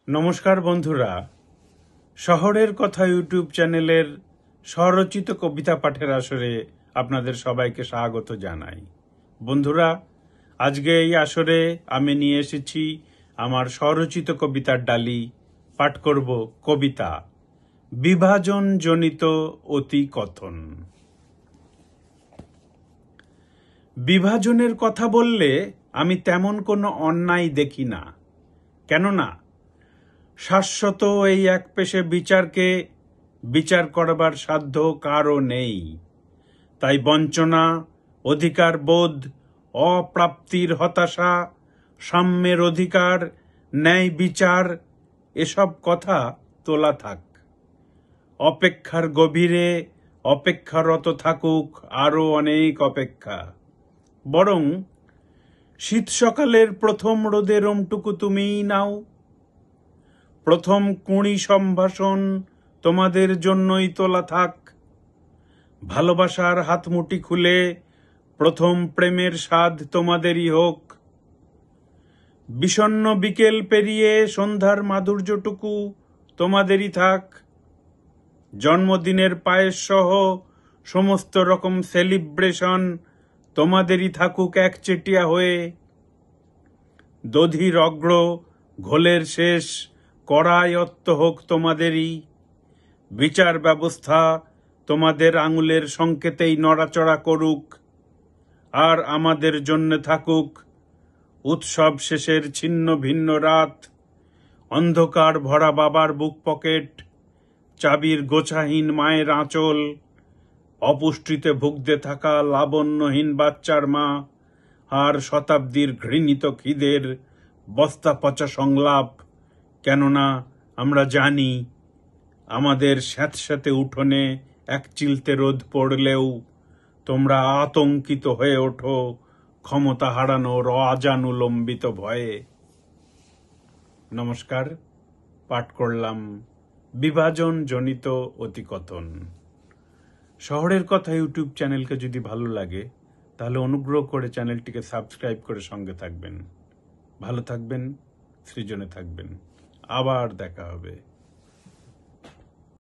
নমস্কার বন্ধুরা, শহরের কথা ইউটিউব চ্যানেলের স্বরচিত কবিতা পাঠের আসরে আপনাদের সবাইকে স্বাগত জানাই। বন্ধুরা, আজকে এই আসরে আমি নিয়ে এসেছি আমার স্বরচিত কবিতার ডালি। পাঠ করব কবিতা বিভাজন জনিত অতিকথন। বিভাজনের কথা বললে আমি তেমন কোনো অন্যায় দেখি না, কেননা শাশ্বত এই এক পেশে বিচারকে বিচার করবার সাধ্য কারও নেই। তাই বঞ্চনা, অধিকার বোধ, অপ্রাপ্তির হতাশা, সাম্যের অধিকার, ন্যায় বিচার এসব কথা তোলা থাক। অপেক্ষার গভীরে অপেক্ষারত থাকুক আরও অনেক অপেক্ষা। বরং শীত সকালের প্রথম রোদের ওমটুকু তুমিই নাও। প্রথম কুঁড়ি সম্ভাষণ তোমাদের জন্যই তোলা থাক। ভালোবাসার হাতমুঠি খুলে প্রথম প্রেমের স্বাদ তোমাদেরই হোক। বিষণ্ণ বিকেল পেরিয়ে সন্ধ্যার মাধুর্যটুকু তোমাদেরই থাক। জন্মদিনের পায়েস সহ সমস্ত রকম সেলিব্রেশন তোমাদেরই থাকুক একচেটিয়া হয়ে। দধির অগ্র ঘোলের শেষ কড়ায়ত্ত হোক তোমাদেরই। বিচার ব্যবস্থা তোমাদের আঙুলের সংকেতেই নড়াচড়া করুক। আর আমাদের জন্য থাকুক উৎসব শেষের ছিন্ন ভিন্ন রাত, অন্ধকার ভরা বাবার বুক পকেট, চাবির গোছাহীন মায়ের আঁচল, অপুষ্টিতে ভুগতে থাকা লাবণ্যহীন বাচ্চার মা, আর শতাব্দীর ঘৃণিত খিদের বস্তা পচা সংলাপ। কেননা আমরা জানি আমাদের স্যাঁতস্যাঁতে উঠোনে এক চিলতে রোদ পড়লেও তোমরা আতঙ্কিত হয়ে ওঠো ক্ষমতা হারানোর অজানুলম্বিত ভয়ে। নমস্কার, পাঠ করলাম বিভাজন জনিত অতিকথন। শহরের কথা ইউটিউব চ্যানেলকে যদি ভালো লাগে তাহলে অনুগ্রহ করে চ্যানেলটিকে সাবস্ক্রাইব করে সঙ্গে থাকবেন। ভালো থাকবেন, সৃজনে থাকবেন। আবার দেখা হবে।